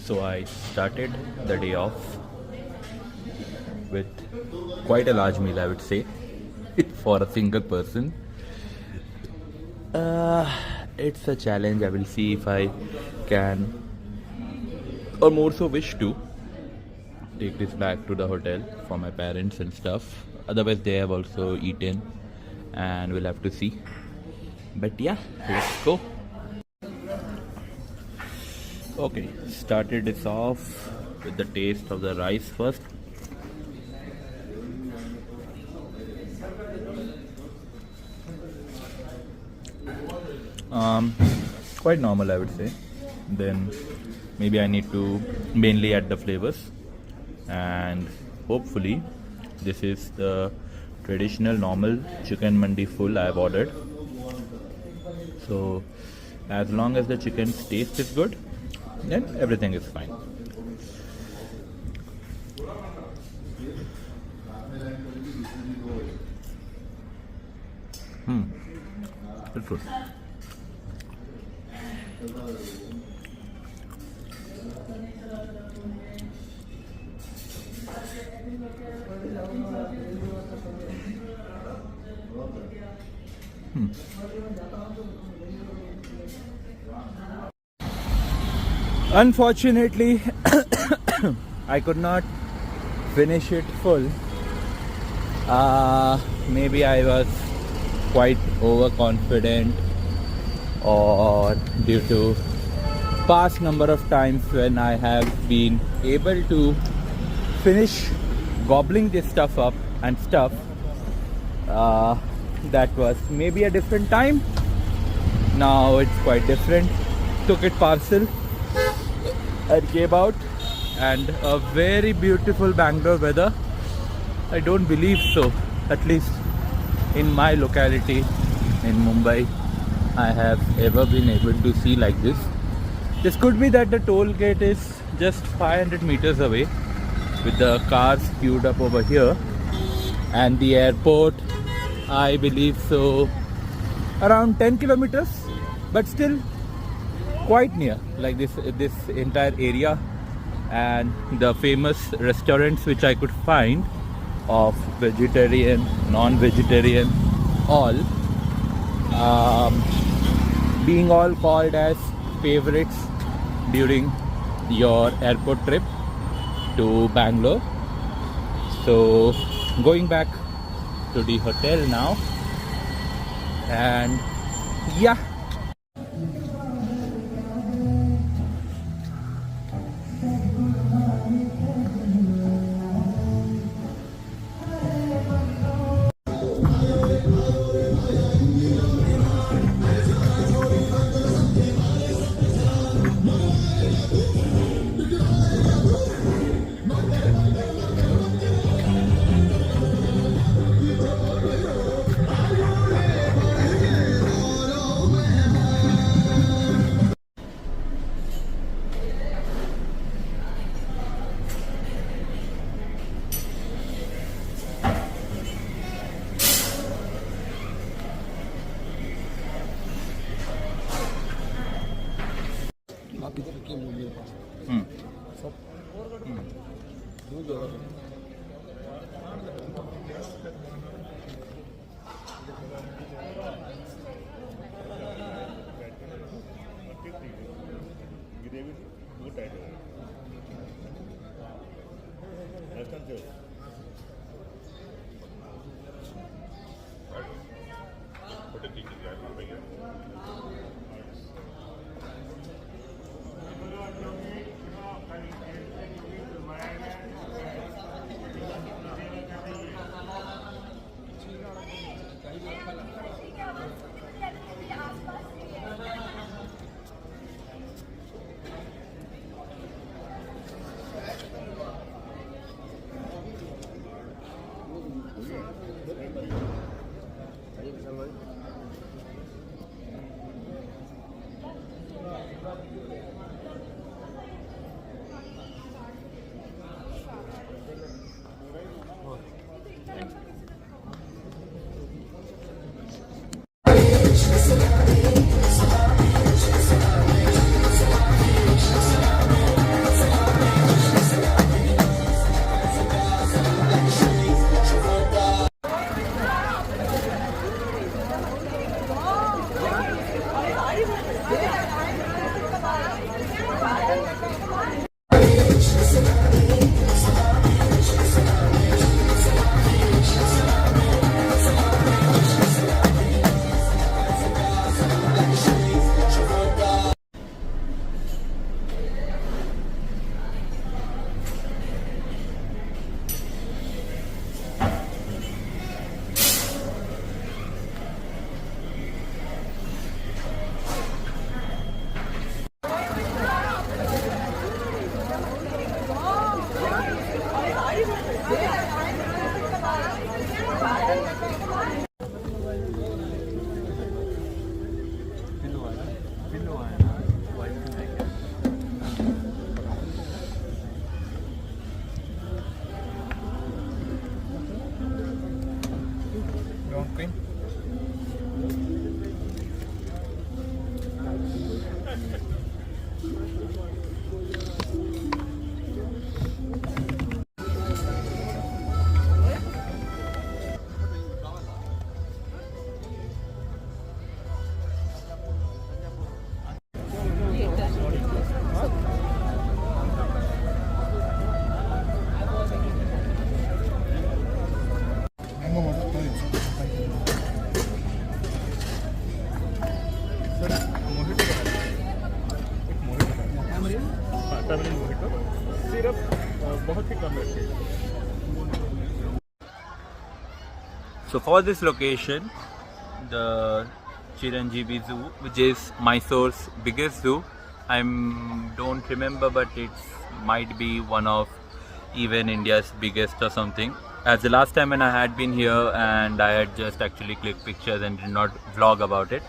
So I started the day off with quite a large meal, I would say, for a single person. It's a challenge. I will see if I can, or more so wish to, take this back to the hotel for my parents and stuff. Otherwise, they have also eaten, and we'll have to see. But yeah, let's go. Okay, started this off with the taste of the rice first. Quite normal, I would say. Then maybe I need to mainly add the flavors, and hopefully this is the traditional normal chicken mandi full I have ordered. So as long as the chicken's taste is good, then everything is fine. It's good. Unfortunately, I could not finish it full. Maybe I was quite overconfident, or due to past number of times when I have been able to finish gobbling this stuff up and stuff. That was maybe a different time. Now it's quite different. Took it parcel and came out, and a very beautiful Bangalore weather. I don't believe so, at least in my locality in Mumbai, I have ever been able to see like this. This could be that the toll gate is just 500 meters away, with the cars queued up over here, and the airport, I believe so, around 10 kilometers, but still quite near, like this entire area. And the famous restaurants which I could find of vegetarian, non-vegetarian, all being all called as favorites during your airport trip to Bangalore. So going back to the hotel now, and yeah, Queen. So for this location, the Chiranjeevi Zoo, which is Mysore's biggest zoo, I don't remember, but it might be one of even India's biggest or something. As the last time when I had been here and I had just actually clicked pictures and did not vlog about it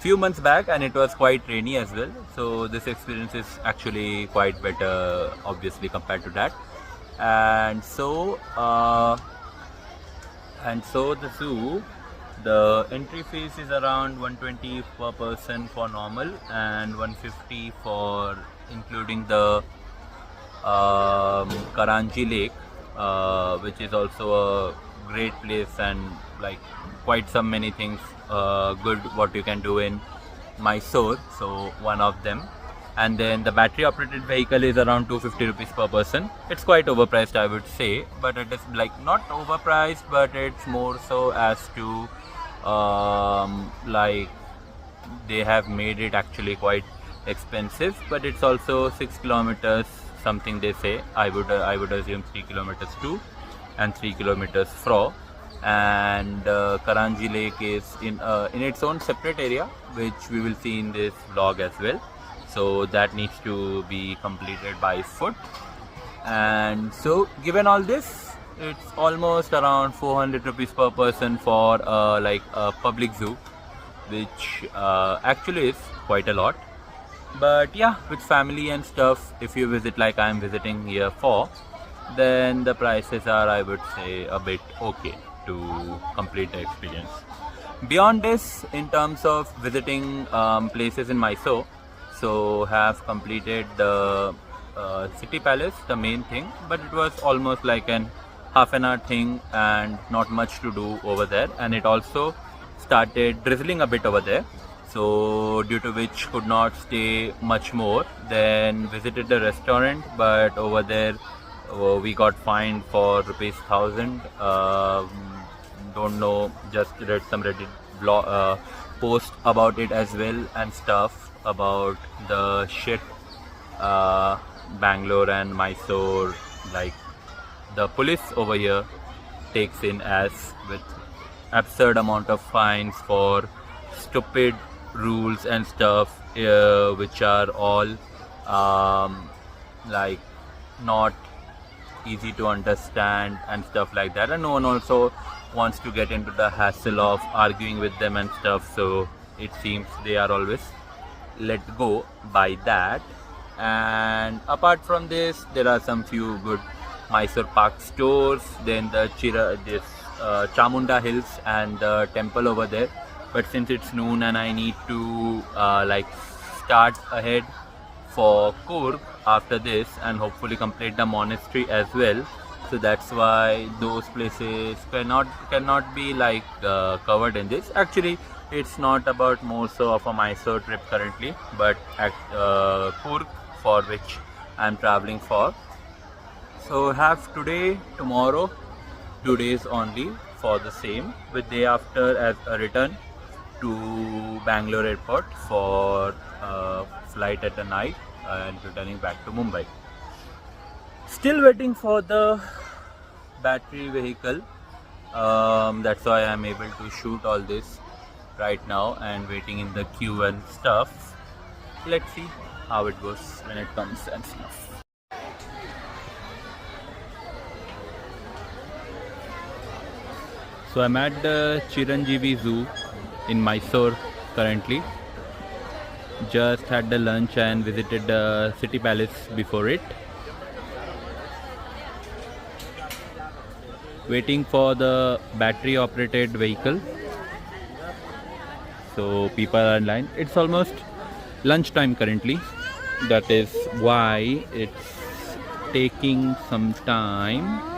few months back, and it was quite rainy as well, so this experience is actually quite better obviously compared to that. And so the zoo, the entry fees is around 120 per person for normal and 150 for including the Karanji Lake, which is also a great place and like quite some many things good what you can do in Mysore, so one of them. And then the battery operated vehicle is around 250 rupees per person. It's quite overpriced, I would say, but it is like not overpriced, but it's more so as to like they have made it actually quite expensive, but it's also 6 kilometers something they say. I would assume 3 kilometers to and 3 kilometers from. And Karanji Lake is in its own separate area, which we will see in this vlog as well. So that needs to be completed by foot. And so given all this, it's almost around 400 rupees per person for like a public zoo, which actually is quite a lot. But yeah, with family and stuff, if you visit like I'm visiting here for, then the prices are, I would say, a bit okay to complete the experience. Beyond this, in terms of visiting places in Mysore, so have completed the city palace, the main thing, but it was almost like an half an hour thing and not much to do over there. And it also started drizzling a bit over there, so due to which could not stay much more. Then visited the restaurant, but over there we got fined for rupees 1000. Don't know, just read some Reddit blog post about it as well and stuff about the shit Bangalore and Mysore, like the police over here takes in, as with absurd amount of fines for stupid rules and stuff, which are all like not easy to understand and stuff like that. And no one also wants to get into the hassle of arguing with them and stuff, so it seems they are always let go by that. And apart from this, there are some few good Mysore Park stores, then the Chamunda Hills and the temple over there. But since it's noon and I need to like start ahead for Coorg after this and hopefully complete the monastery as well, so that's why those places cannot be like covered in this. Actually, it's not about more so of a Mysore trip currently, but at Coorg, for which I'm traveling for. So have today, tomorrow, 2 days only for the same, with day after as a return to Bangalore airport for flight at the night and returning back to Mumbai. Still waiting for the battery vehicle. That's why I'm able to shoot all this right now and waiting in the queue and stuff. Let's see how it goes when it comes and stuff. So I'm at the Chiranjeevi Zoo in Mysore currently. Just had the lunch and visited the city palace before it. waiting for the battery operated vehicle. So people are in line. It's almost lunchtime currently. That is why it's taking some time.